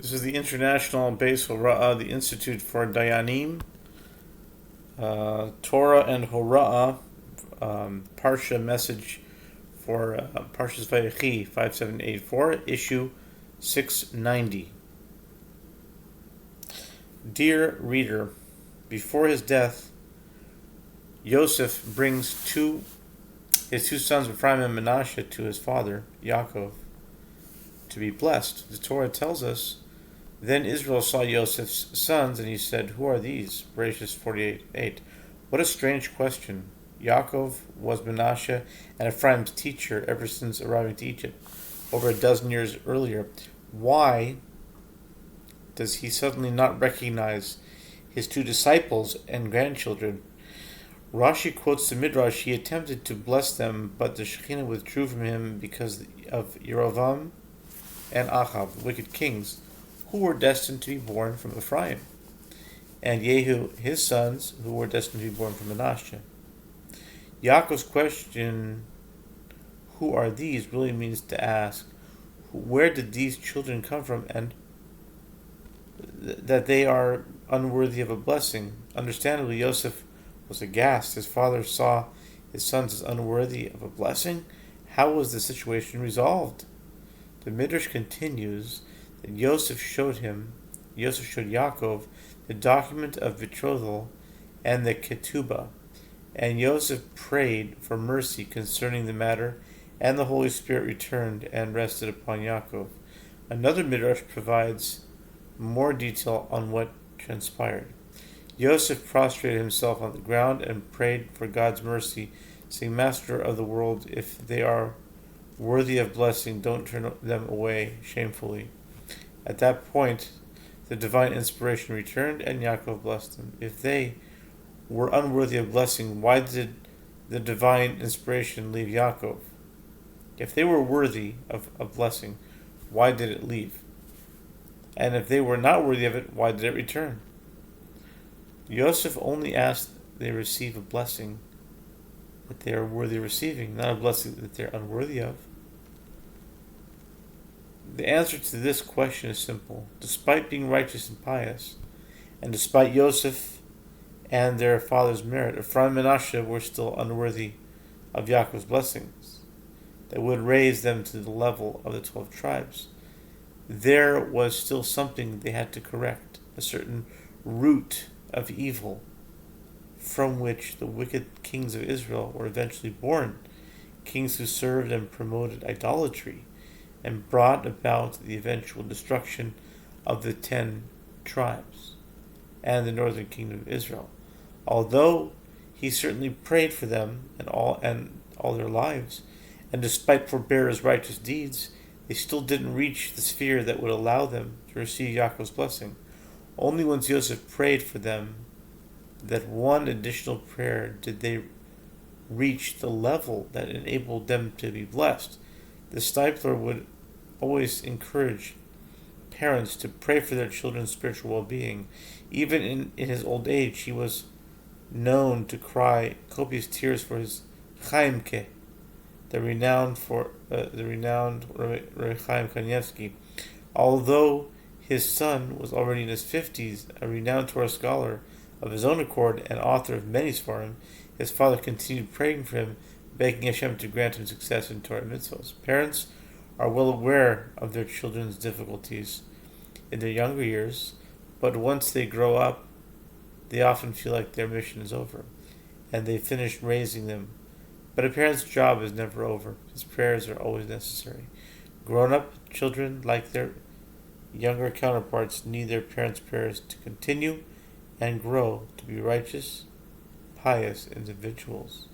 This is the International Base Horaah, the Institute for Dayanim, Torah and Horaah, Parsha message for Parsha's Vayechi 5784, issue 690. Dear reader, before his death, Yosef brings his two sons, Ephraim and Manasseh, to his father, Yaakov, to be blessed. The Torah tells us, then Israel saw Yosef's sons, and he said, who are these? Bereshit 48:8. What a strange question. Yaakov was Manasseh and Ephraim's teacher ever since arriving to Egypt, over a dozen years earlier. Why does he suddenly not recognize his two disciples and grandchildren? Rashi quotes the Midrash, he attempted to bless them, but the Shekhinah withdrew from him because of Yerovam and Achab, wicked kings, who were destined to be born from Ephraim, and Yehu, his sons, who were destined to be born from Manasseh. Yaakov's question, who are these, really means to ask, where did these children come from, and that they are unworthy of a blessing. Understandably, Yosef was aghast. His father saw his sons as unworthy of a blessing. How was the situation resolved? The Midrash continues that Yosef showed Yaakov the document of betrothal and the ketubah, and Yosef prayed for mercy concerning the matter, and the Holy Spirit returned and rested upon Yaakov. Another Midrash provides more detail on what transpired. Yosef prostrated himself on the ground and prayed for God's mercy, saying, Master of the world, if they are worthy of blessing, don't turn them away shamefully. At that point, the divine inspiration returned, and Yaakov blessed them. If they were unworthy of blessing, why did the divine inspiration leave Yaakov? If they were worthy of blessing, why did it leave? And if they were not worthy of it, why did it return? Yosef only asked they receive a blessing that they are worthy of receiving, not a blessing that they're unworthy of. The answer to this question is simple. Despite being righteous and pious, and despite Yosef and their father's merit, Ephraim and Manasseh were still unworthy of Yaakov's blessings that would raise them to the level of the 12 tribes. There was still something they had to correct, a certain root of evil from which the wicked kings of Israel were eventually born, kings who served and promoted idolatry and brought about the eventual destruction of the 10 tribes and the northern kingdom of Israel. Although he certainly prayed for them and all their lives, and despite forbearers' righteous deeds, they still didn't reach the sphere that would allow them to receive Yaakov's blessing. Only once Yosef prayed for them, that one additional prayer, did they reach the level that enabled them to be blessed. The Stipler would always encourage parents to pray for their children's spiritual well-being. Even in his old age, he was known to cry copious tears for his Chaimke, the renowned Rabbi Chaim Kanievsky. Although his son was already in his 50s, a renowned Torah scholar of his own accord and author of many Sfarim, his father continued praying for him, begging Hashem to grant him success in Torah mitzvahs. Parents are well aware of their children's difficulties in their younger years, but once they grow up, they often feel like their mission is over, and they've finished raising them. But a parent's job is never over. His prayers are always necessary. Grown-up children, like their younger counterparts, need their parents' prayers to continue and grow to be righteous, pious individuals.